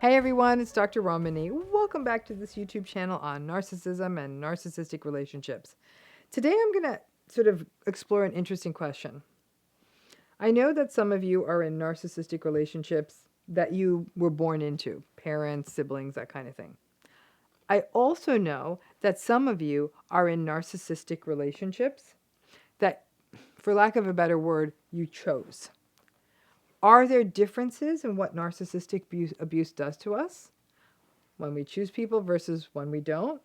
Hey everyone, it's Dr. Ramani. Welcome back to this YouTube channel on narcissism and narcissistic relationships. Today I'm going to sort of explore an interesting question. I know that some of you are in narcissistic relationships that you were born into, parents, siblings, that kind of thing. I also know that some of you are in narcissistic relationships that, for lack of a better word, you chose. Are there differences in what narcissistic abuse does to us when we choose people versus when we don't?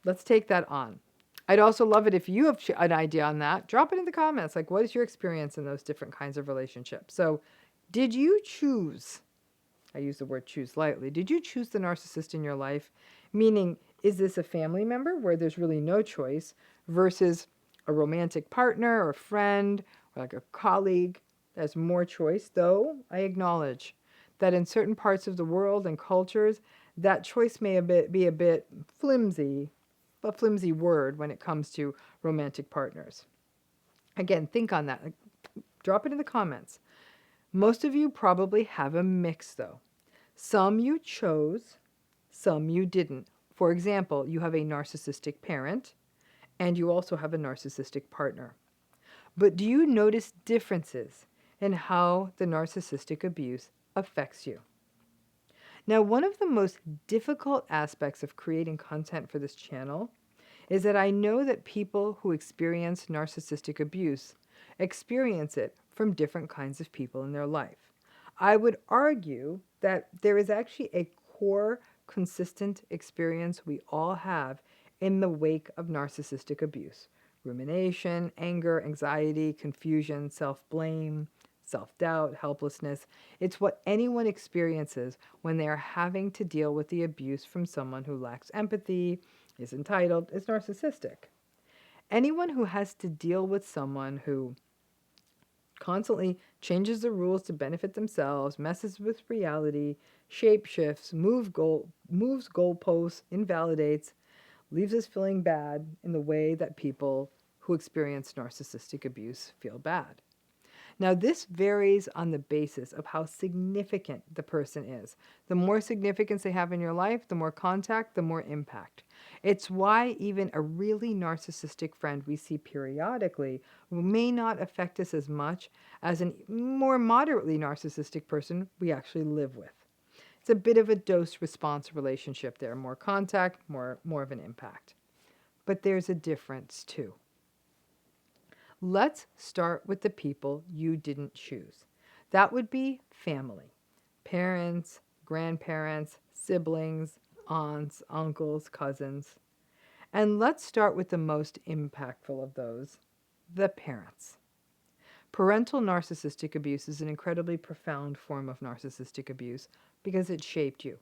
Let's take that on. I'd also love it if you have an idea on that. Drop it in the comments. Like, what is your experience in those different kinds of relationships? So, did you choose? I use the word choose lightly. Did you choose the narcissist in your life? Meaning, is this a family member where there's really no choice versus a romantic partner or friend or like a colleague that has more choice? Though I acknowledge that in certain parts of the world and cultures, that choice may be a bit flimsy, a flimsy word when it comes to romantic partners. Again, think on that. Drop it in the comments. Most of you probably have a mix, though. Some you chose, some you didn't. For example, you have a narcissistic parent, and you also have a narcissistic partner. But do you notice differences in how the narcissistic abuse affects you? Now, one of the most difficult aspects of creating content for this channel is that I know that people who experience narcissistic abuse experience it from different kinds of people in their life. I would argue that there is actually a core, consistent experience we all have in the wake of narcissistic abuse: rumination, anger, anxiety, confusion, self-blame, self-doubt, helplessness. It's what anyone experiences when they are having to deal with the abuse from someone who lacks empathy, is entitled, is narcissistic. Anyone who has to deal with someone who constantly changes the rules to benefit themselves, messes with reality, shapeshifts, moves goalposts, invalidates, leaves us feeling bad in the way that people who experience narcissistic abuse feel bad. Now, this varies on the basis of how significant the person is. The more significance they have in your life, the more contact, the more impact. It's why even a really narcissistic friend we see periodically may not affect us as much as a more moderately narcissistic person we actually live with. It's a bit of a dose-response relationship there. More contact, more of an impact. But there's a difference too. Let's start with the people you didn't choose. That would be family. Parents, grandparents, siblings, aunts, uncles, cousins. And let's start with the most impactful of those, the parents. Parental narcissistic abuse is an incredibly profound form of narcissistic abuse because it shaped you.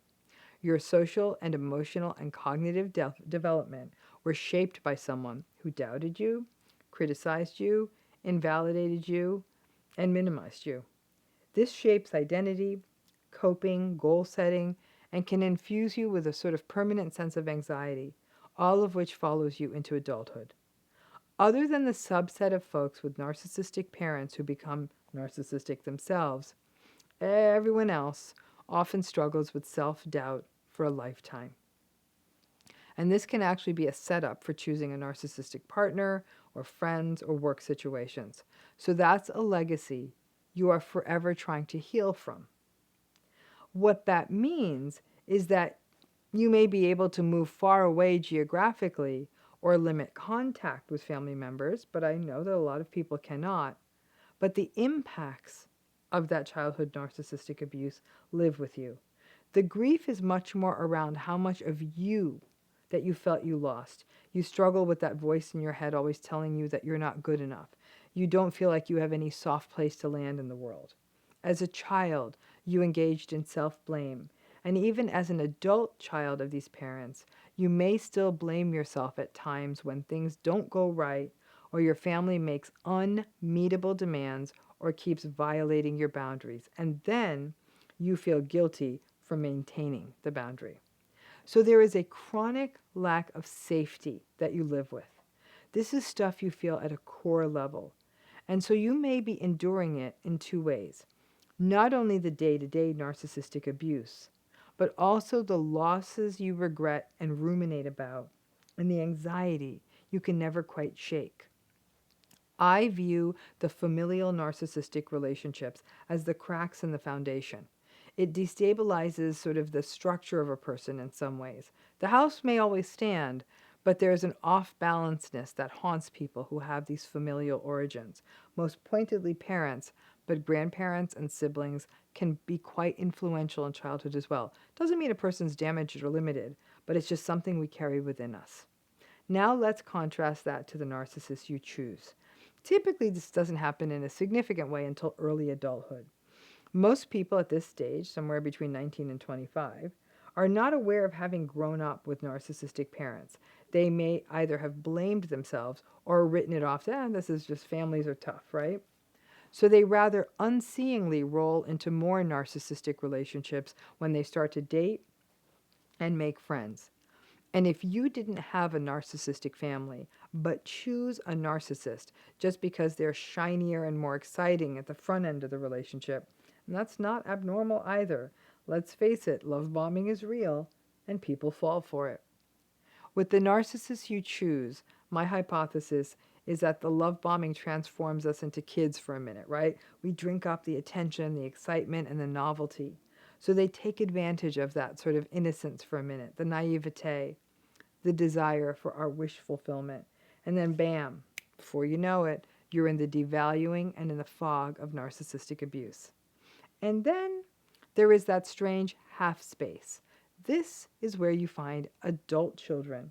Your social and emotional and cognitive development were shaped by someone who doubted you, criticized you, invalidated you, and minimized you. This shapes identity, coping, goal setting, and can infuse you with a sort of permanent sense of anxiety, all of which follows you into adulthood. Other than the subset of folks with narcissistic parents who become narcissistic themselves, everyone else often struggles with self-doubt for a lifetime. And this can actually be a setup for choosing a narcissistic partner or friends or work situations. So that's a legacy you are forever trying to heal from. What that means is that you may be able to move far away geographically or limit contact with family members, but I know that a lot of people cannot. But the impacts of that childhood narcissistic abuse live with you. The grief is much more around how much of you that you felt you lost. You struggle with that voice in your head always telling you that you're not good enough. You don't feel like you have any soft place to land in the world. As a child, you engaged in self-blame. And even as an adult child of these parents, you may still blame yourself at times when things don't go right or your family makes unmeetable demands or keeps violating your boundaries. And then you feel guilty for maintaining the boundary. So there is a chronic lack of safety that you live with. This is stuff you feel at a core level. And so you may be enduring it in two ways. Not only the day-to-day narcissistic abuse, but also the losses you regret and ruminate about, and the anxiety you can never quite shake. I view the familial narcissistic relationships as the cracks in the foundation. It destabilizes sort of the structure of a person in some ways. The house may always stand, but there's an off-balancedness that haunts people who have these familial origins. Most pointedly parents, but grandparents and siblings can be quite influential in childhood as well. Doesn't mean a person's damaged or limited, but it's just something we carry within us. Now let's contrast that to the narcissist you choose. Typically, this doesn't happen in a significant way until early adulthood. Most people at this stage, somewhere between 19 and 25, are not aware of having grown up with narcissistic parents. They may either have blamed themselves or written it off, this is just families are tough, right? So they rather unseeingly roll into more narcissistic relationships when they start to date and make friends. And if you didn't have a narcissistic family, but choose a narcissist just because they're shinier and more exciting at the front end of the relationship, and that's not abnormal either. Let's face it, love bombing is real, and people fall for it. With the narcissist you choose, my hypothesis is that the love bombing transforms us into kids for a minute, right? We drink up the attention, the excitement, and the novelty. So they take advantage of that sort of innocence for a minute, the naivete, the desire for our wish fulfillment. And then bam, before you know it, you're in the devaluing and in the fog of narcissistic abuse. And then there is that strange half space. This is where you find adult children.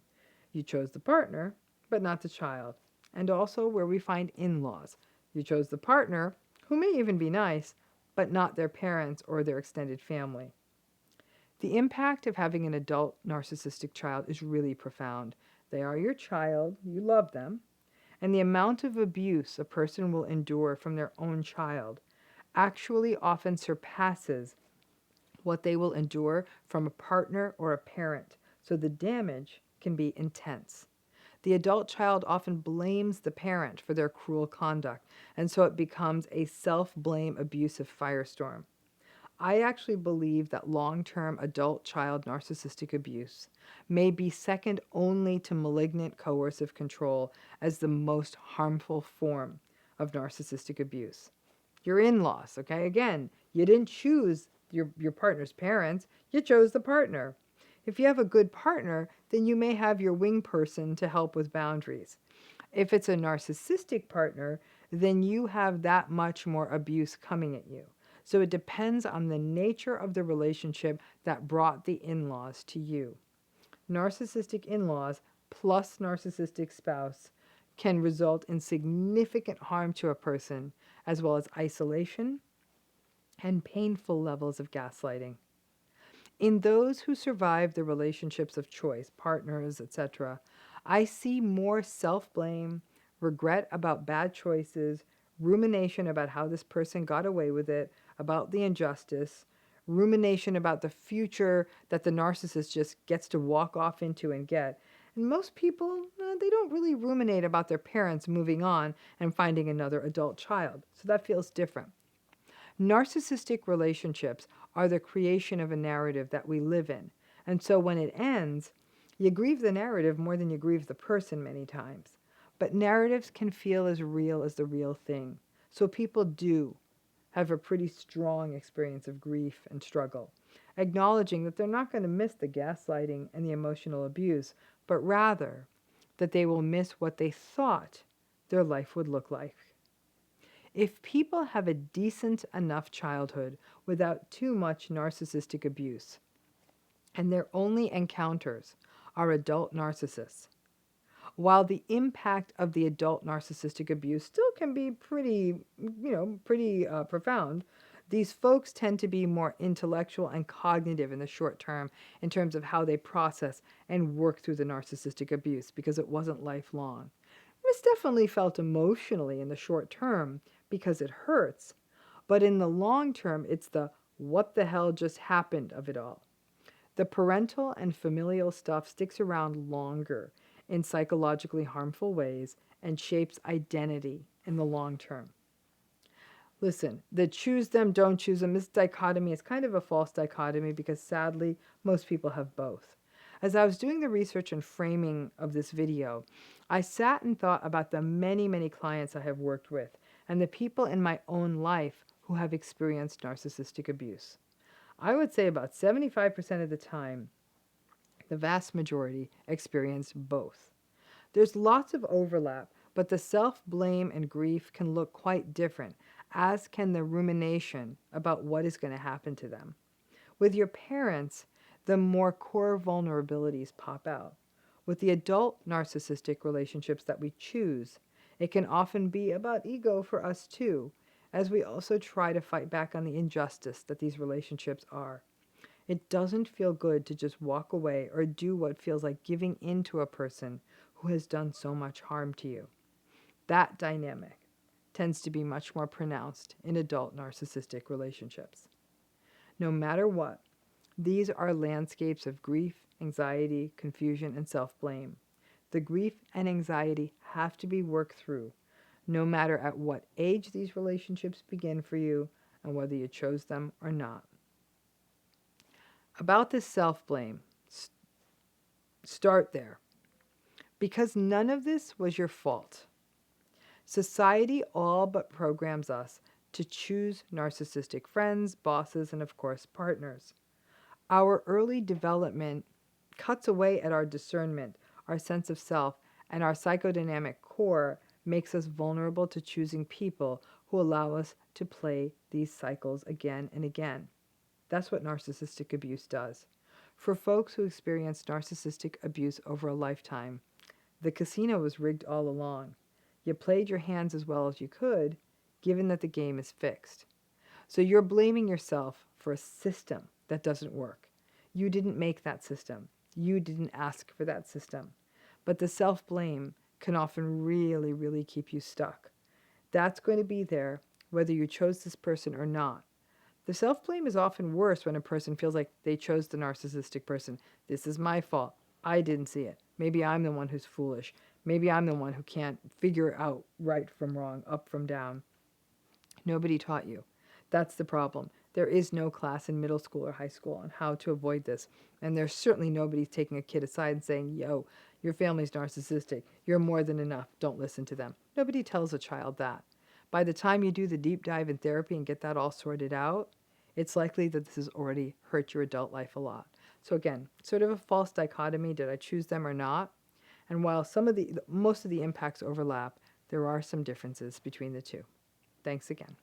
You chose the partner, but not the child. And also where we find in-laws. You chose the partner, who may even be nice, but not their parents or their extended family. The impact of having an adult narcissistic child is really profound. They are your child, you love them, and the amount of abuse a person will endure from their own child actually often surpasses what they will endure from a partner or a parent, so the damage can be intense. The adult child often blames the parent for their cruel conduct, and so it becomes a self-blame abusive firestorm. I actually believe that long-term adult-child narcissistic abuse may be second only to malignant coercive control as the most harmful form of narcissistic abuse. Your in-laws, okay? Again, you didn't choose your partner's parents, you chose the partner. If you have a good partner, then you may have your wing person to help with boundaries. If it's a narcissistic partner, then you have that much more abuse coming at you. So it depends on the nature of the relationship that brought the in-laws to you. Narcissistic in-laws plus narcissistic spouse can result in significant harm to a person, as well as isolation and painful levels of gaslighting. In those who survive the relationships of choice, partners, etc., I see more self-blame, regret about bad choices, rumination about how this person got away with it, about the injustice, rumination about the future that the narcissist just gets to walk off into and get. And most people, they don't really ruminate about their parents moving on and finding another adult child. So that feels different. Narcissistic relationships are the creation of a narrative that we live in. And so when it ends, you grieve the narrative more than you grieve the person many times. But narratives can feel as real as the real thing. So people do have a pretty strong experience of grief and struggle, acknowledging that they're not going to miss the gaslighting and the emotional abuse, but rather that they will miss what they thought their life would look like. If people have a decent enough childhood without too much narcissistic abuse, and their only encounters are adult narcissists, while the impact of the adult narcissistic abuse still can be pretty profound, these folks tend to be more intellectual and cognitive in the short term in terms of how they process and work through the narcissistic abuse because it wasn't lifelong. It's definitely felt emotionally in the short term because it hurts, but in the long term, it's the what the hell just happened of it all. The parental and familial stuff sticks around longer in psychologically harmful ways and shapes identity in the long term. Listen, the choose them, don't choose them, this dichotomy is kind of a false dichotomy because sadly, most people have both. As I was doing the research and framing of this video, I sat and thought about the many, many clients I have worked with and the people in my own life who have experienced narcissistic abuse. I would say about 75% of the time, the vast majority experience both. There's lots of overlap, but the self-blame and grief can look quite different, as can the rumination about what is going to happen to them. With your parents, the more core vulnerabilities pop out. With the adult narcissistic relationships that we choose, it can often be about ego for us too, as we also try to fight back on the injustice that these relationships are. It doesn't feel good to just walk away or do what feels like giving in to a person who has done so much harm to you. That dynamic tends to be much more pronounced in adult narcissistic relationships. No matter what, these are landscapes of grief, anxiety, confusion, and self-blame. The grief and anxiety have to be worked through, no matter at what age these relationships begin for you and whether you chose them or not. About this self-blame, start there. Because none of this was your fault. Society all but programs us to choose narcissistic friends, bosses, and of course, partners. Our early development cuts away at our discernment, our sense of self, and our psychodynamic core makes us vulnerable to choosing people who allow us to play these cycles again and again. That's what narcissistic abuse does. For folks who experience narcissistic abuse over a lifetime, the casino was rigged all along. You played your hands as well as you could, given that the game is fixed. So you're blaming yourself for a system that doesn't work. You didn't make that system. You didn't ask for that system. But the self-blame can often really, really keep you stuck. That's going to be there whether you chose this person or not. The self-blame is often worse when a person feels like they chose the narcissistic person. This is my fault. I didn't see it. Maybe I'm the one who's foolish. Maybe I'm the one who can't figure out right from wrong, up from down. Nobody taught you. That's the problem. There is no class in middle school or high school on how to avoid this. And there's certainly nobody taking a kid aside and saying, yo, your family's narcissistic. You're more than enough. Don't listen to them. Nobody tells a child that. By the time you do the deep dive in therapy and get that all sorted out, it's likely that this has already hurt your adult life a lot. So again, sort of a false dichotomy. Did I choose them or not? And while most of the impacts overlap, there are some differences between the two. Thanks again.